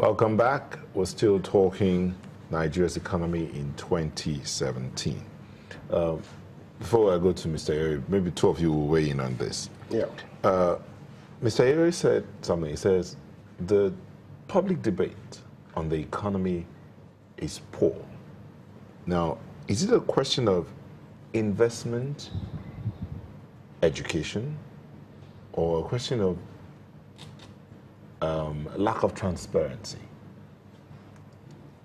Welcome back. We're still talking Nigeria's economy in 2017. Before I go to Mr. Eri, maybe two of you will weigh in on this. Yeah. Mr. Eri said something. He says the public debate on the economy is poor. Now, is it a question of investment, education, or a question of lack of transparency?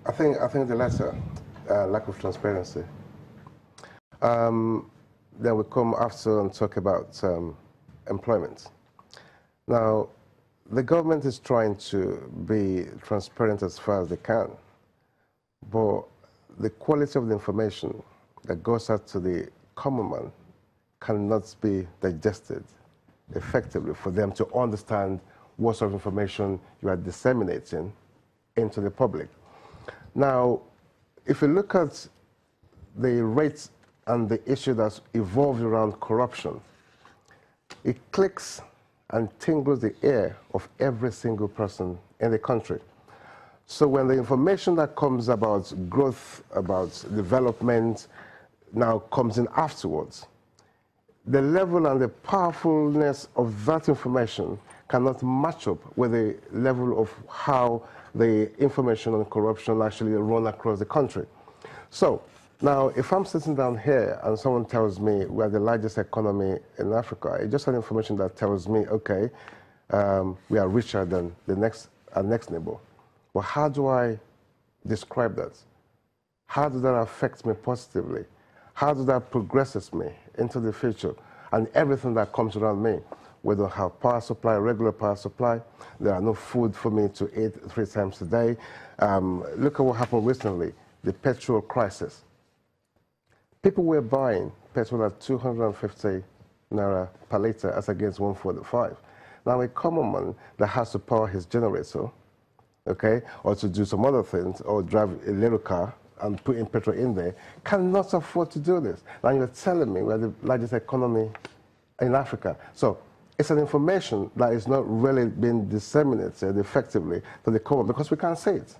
I think the latter, lack of transparency. Then we come after and talk about employment. Now, the government is trying to be transparent as far as they can, but the quality of the information that goes out to the common man cannot be digested effectively for them to understand what sort of information you are disseminating into the public. Now, if you look at the rates and the issue that's evolved around corruption, it clicks and tingles the ear of every single person in the country. So when the information that comes about growth, about development, now comes in afterwards, the level and the powerfulness of that information cannot match up with the level of how the information on corruption actually run across the country. So now, if I'm sitting down here and someone tells me we're the largest economy in Africa, it's just an information that tells me, okay, we are richer than our next neighbor. But how do I describe that? How does that affect me positively? How does that progresses me into the future and everything that comes around me? We don't have power supply, regular power supply. There are no food for me to eat 3 times a day. Look at what happened recently, the petrol crisis. People were buying petrol at 250 naira per litre as against 145. Now a common man that has to power his generator, okay, or to do some other things, or drive a little car and put in petrol in there, cannot afford to do this. Now you're telling me we're the largest economy in Africa. So it's an information that is not really being disseminated effectively to the common because we can't see it.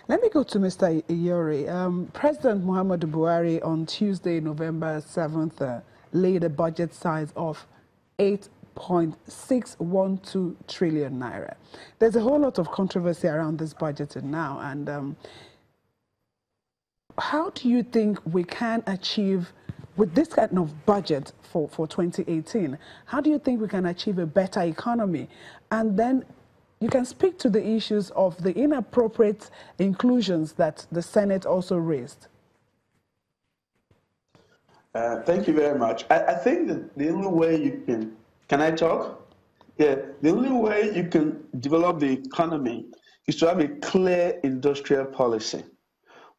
Let me go to Mr. Iyori. President Muhammadu Buhari on Tuesday, November 7th, laid a budget size of 8.612 trillion naira. There's a whole lot of controversy around this budget now, and how do you think we can achieve, with this kind of budget for 2018, how do you think we can achieve a better economy? And then you can speak to the issues of the inappropriate inclusions that the Senate also raised. Thank you very much. I think that the only way you can I talk? Yeah, the only way you can develop the economy is to have a clear industrial policy.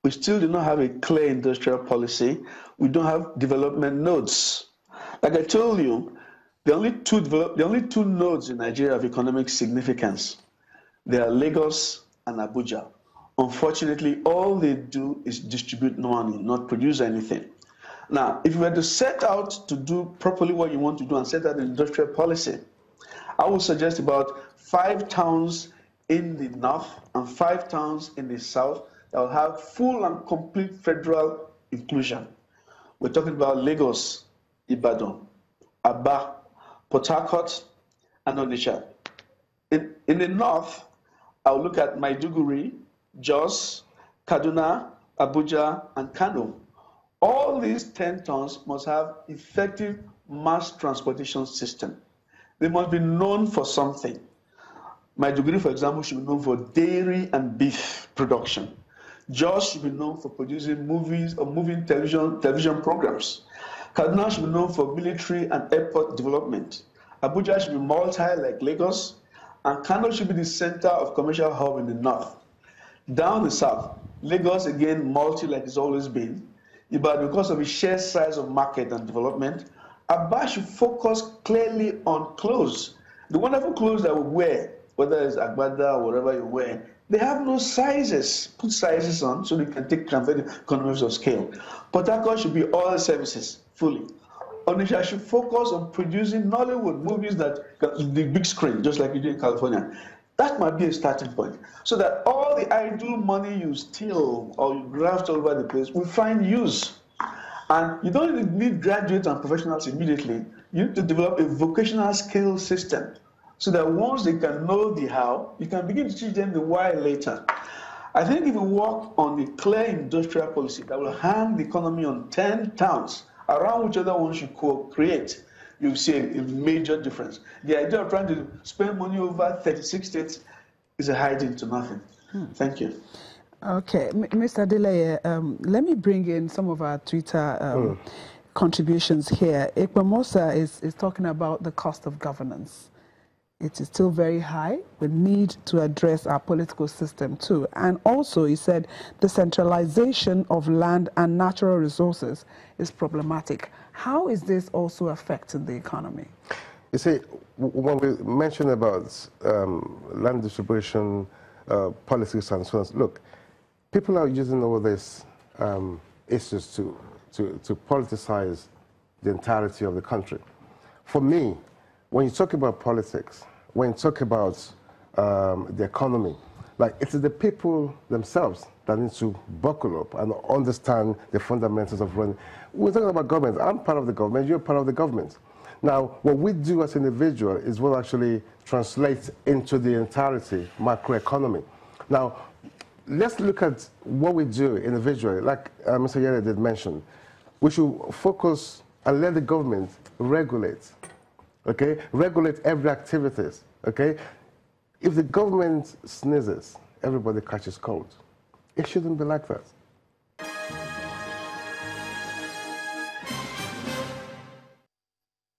We still do not have a clear industrial policy. We don't have development nodes. Like I told you, the only two nodes in Nigeria of economic significance, they are Lagos and Abuja. Unfortunately, all they do is distribute money, not produce anything. Now, if you were to set out to do properly what you want to do and set out an industrial policy, I would suggest about 5 towns in the north and 5 towns in the south that will have full and complete federal inclusion. We're talking about Lagos, Ibadan, Aba, Port Harcourt, and Onitsha. In the north, I'll look at Maiduguri, Jos, Kaduna, Abuja, and Kano. All these 10 towns must have effective mass transportation system. They must be known for something. Maiduguri, for example, should be known for dairy and beef production. Jos should be known for producing movies or moving television programs. Kaduna should be known for military and airport development. Abuja should be multi like Lagos, and Kano should be the center of commercial hub in the north. Down the south, Lagos again multi like it's always been, but because of its sheer size of market and development, Aba should focus clearly on clothes. The wonderful clothes that we wear, whether it's agbada or whatever you wear, they have no sizes. Put sizes on so they can take economies of scale. Port Harcourt should be all services fully. Onitsha should focus on producing Nollywood movies that the big screen, just like you do in California. That might be a starting point. So that all the idle money you steal or you graft all over the place will find use. And you don't need graduates and professionals immediately. You need to develop a vocational skill system so that once they can know the how, you can begin to teach them the why later. I think if we work on a clear industrial policy that will hang the economy on 10 towns around which other one should co-create, you'll see a major difference. The idea of trying to spend money over 36 states is a hiding to nothing. Thank you. Okay, Mr. Deleye, let me bring in some of our Twitter contributions here. Ekpamosa is talking about the cost of governance. It is still very high. We need to address our political system too. And also, he said, the centralization of land and natural resources is problematic. How is this also affecting the economy? You see, when we mention about land distribution, policies and so on, look, people are using all these issues to politicize the entirety of the country. For me, when you talk about politics, when you talk about the economy, like it is the people themselves that need to buckle up and understand the fundamentals of running. We're talking about government. I'm part of the government. You're part of the government. Now, what we do as an individual is what actually translates into the entirety macroeconomy. Now, let's look at what we do individually. Like Mr. Yere did mention, we should focus and let the government regulate. Okay, regulate every activities. Okay, if the government sneezes, everybody catches cold. It shouldn't be like that.